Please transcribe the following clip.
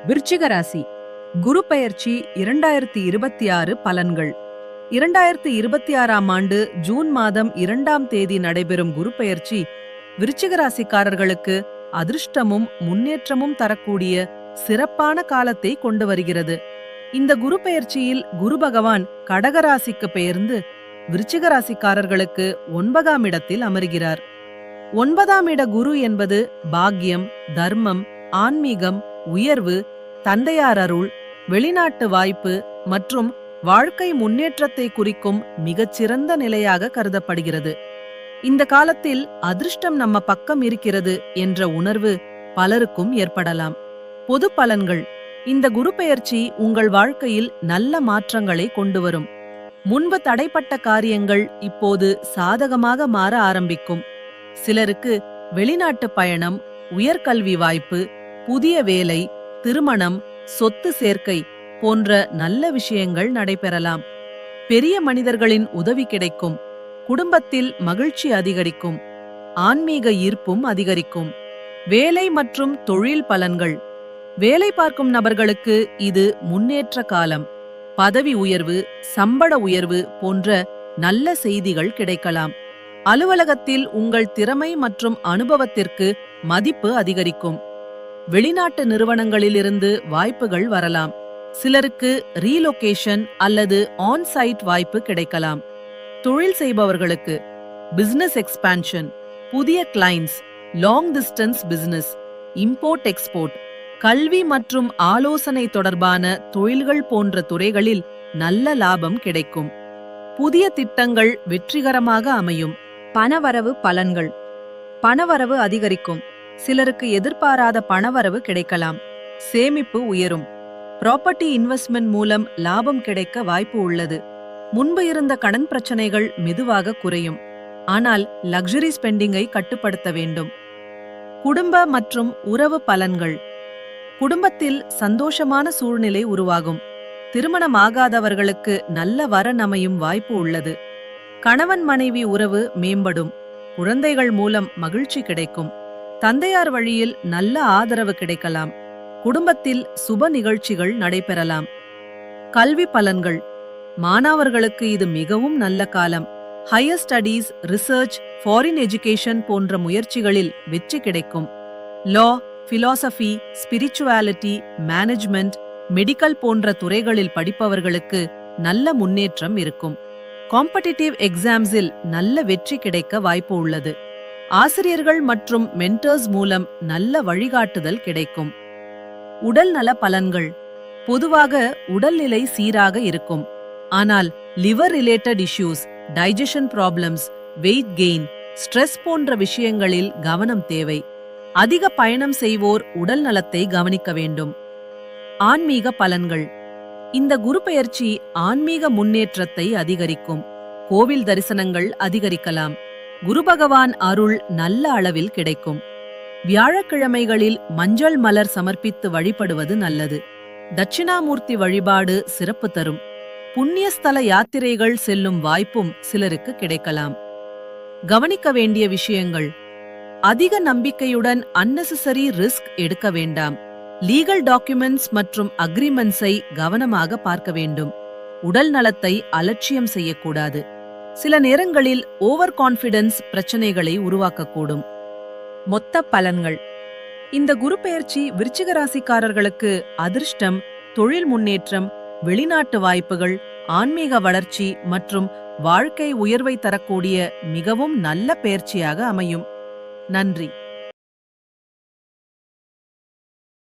விருச்சிக ராசி குரு பெயர்ச்சி 2026 பலன்கள். 2026ஆம் ஆண்டு ஜூன் மாதம் 2ஆம் தேதி நடைபெறும் குரு பெயர்ச்சி விருச்சிக ராசிக்காரர்களுக்கு அதிர்ஷ்டமும் முன்னேற்றமும் தரக்கூடிய சிறப்பான காலத்தை கொண்டு வருகிறது. இந்த குரு பெயர்ச்சியில் குரு பகவான் கடகராசிக்கு பெயர்ந்து விருச்சிக ராசிக்காரர்களுக்கு 9ஆம் இடத்தில் அமர்கிறார். 9ஆம் இட குரு என்பது பாக்கியம், தர்மம், ஆன்மீகம், உயர்வு, தந்தையார் அருள், வெளிநாட்டு வாய்ப்பு மற்றும் வாழ்க்கை முன்னேற்றத்தை குறிக்கும் மிகச்சிறந்த நிலையாக கருதப்படுகிறது. இந்த காலத்தில் அதிர்ஷ்டம் நம்ம பக்கம் இருக்கிறது என்ற உணர்வு பலருக்கும் ஏற்படலாம். பொது பலன்கள். இந்த குரு பெயர்ச்சி உங்கள் வாழ்க்கையில் நல்ல மாற்றங்களை கொண்டு வரும். முன்பு தடைப்பட்ட காரியங்கள் இப்போது சாதகமாக மாற ஆரம்பிக்கும். சிலருக்கு வெளிநாட்டு பயணம், உயர்கல்வி வாய்ப்பு, புதிய வேலை, திருமணம், சொத்து சேர்க்கை போன்ற நல்ல விஷயங்கள் நடைபெறலாம். பெரிய மனிதர்களின் உதவி கிடைக்கும். குடும்பத்தில் மகிழ்ச்சி அதிகரிக்கும். ஆன்மீக ஈர்ப்பும் அதிகரிக்கும். வேலை மற்றும் தொழில் பலன்கள். வேலை பார்க்கும் நபர்களுக்கு இது முன்னேற்ற காலம். பதவி உயர்வு, சம்பள உயர்வு போன்ற நல்ல செய்திகள் கிடைக்கலாம். அலுவலகத்தில் உங்கள் திறமை மற்றும் அனுபவத்திற்கு மதிப்பு அதிகரிக்கும். வெளிநாட்டு நிறுவனங்களிலிருந்து வாய்ப்புகள் வரலாம். சிலருக்கு ரீலொகேஷன் அல்லது ஆன்-சைட் வாய்ப்பு கிடைக்கலாம். தொழில் செய்பவர்களுக்கு பிசினஸ் எக்ஸ்பான்ஷன், புதிய clients, long distance business, import export, கல்வி மற்றும் ஆலோசனை தொடர்பான தொழில்கள் போன்ற துறைகளில் நல்ல லாபம் கிடைக்கும். புதிய திட்டங்கள் வெற்றிகரமாக அமையும். பணவரவு பலன்கள். பணவரவு அதிகரிக்கும். சிலருக்கு எதிர்பாராத பணவரவு கிடைக்கலாம். சேமிப்பு உயரும். ப்ராப்பர்ட்டி இன்வெஸ்ட்மெண்ட் மூலம் லாபம் கிடைக்க வாய்ப்பு உள்ளது. முன்பு இருந்த கடன் பிரச்சனைகள் மெதுவாக குறையும். ஆனால் லக்ஸரி ஸ்பெண்டிங்கை கட்டுப்படுத்த வேண்டும். குடும்ப மற்றும் உறவு பலன்கள். குடும்பத்தில் சந்தோஷமான சூழ்நிலை உருவாகும். திருமணமாகாதவர்களுக்கு நல்ல வரன் அமையும் வாய்ப்பு உள்ளது. கணவன் மனைவி உறவு மேம்படும். குழந்தைகள் மூலம் மகிழ்ச்சி கிடைக்கும். தந்தையார் வழியில் நல்ல ஆதரவு கிடைக்கலாம். குடும்பத்தில் சுப நிகழ்ச்சிகள் நடைபெறலாம். கல்வி பலன்கள். மாணவர்களுக்கு இது மிகவும் நல்ல காலம். Higher studies, research, foreign education போன்ற முயற்சிகளில் வெற்றி கிடைக்கும். லா, பிலாசபி, ஸ்பிரிச்சுவாலிட்டி, மேனேஜ்மெண்ட், மெடிக்கல் போன்ற துறைகளில் படிப்பவர்களுக்கு நல்ல முன்னேற்றம் இருக்கும். காம்படிட்டிவ் எக்ஸாம்ஸில் நல்ல வெற்றி கிடைக்க வாய்ப்பு உள்ளது. ஆசிரியர்கள் மற்றும் மென்டர்ஸ் மூலம் நல்ல வழிகாட்டுதல் கிடைக்கும். உடல் நல பலன்கள். பொதுவாக உடல்நிலை சீராக இருக்கும். ஆனால் liver related issues, digestion problems, weight gain, stress போன்ற விஷயங்களில் கவனம் தேவை. அதிக பயணம் செய்வோர் உடல் நலத்தை கவனிக்க வேண்டும். ஆன்மீக பலன்கள். இந்த குரு பெயர்ச்சி ஆன்மீக முன்னேற்றத்தை அதிகரிக்கும். கோவில் தரிசனங்கள் அதிகரிக்கலாம். குரு பகவான் அருள் நல்ல அளவில் கிடைக்கும். வியாழக்கிழமைகளில் மஞ்சள் மலர் சமர்ப்பித்து வழிபடுவது நல்லது. தட்சிணாமூர்த்தி வழிபாடு சிறப்பு தரும். புண்ணியஸ்தல யாத்திரைகள் செல்லும் வாய்ப்பும் சிலருக்கு கிடைக்கலாம். கவனிக்க வேண்டிய விஷயங்கள். அதிக நம்பிக்கையுடன் அன்னெசசரி ரிஸ்க் எடுக்க வேண்டாம். லீகல் டாக்குமெண்ட்ஸ் மற்றும் அக்ரிமெண்ட்ஸை கவனமாக பார்க்க வேண்டும். உடல் நலத்தை அலட்சியம் செய்யக்கூடாது. சில நேரங்களில் ஓவர் கான்ஃபிடன்ஸ் பிரச்சனைகளை உருவாக்கக்கூடும். மொத்த பலன்கள். இந்த குரு பெயர்ச்சி விருச்சிக ராசிக்காரர்களுக்கு அதிர்ஷ்டம், தொழில் முன்னேற்றம், வெளிநாட்டு வாய்ப்புகள், ஆன்மீக வளர்ச்சி மற்றும் வாழ்க்கை உயர்வை தரக்கூடிய மிகவும் நல்ல பெயர்ச்சியாக அமையும். நன்றி.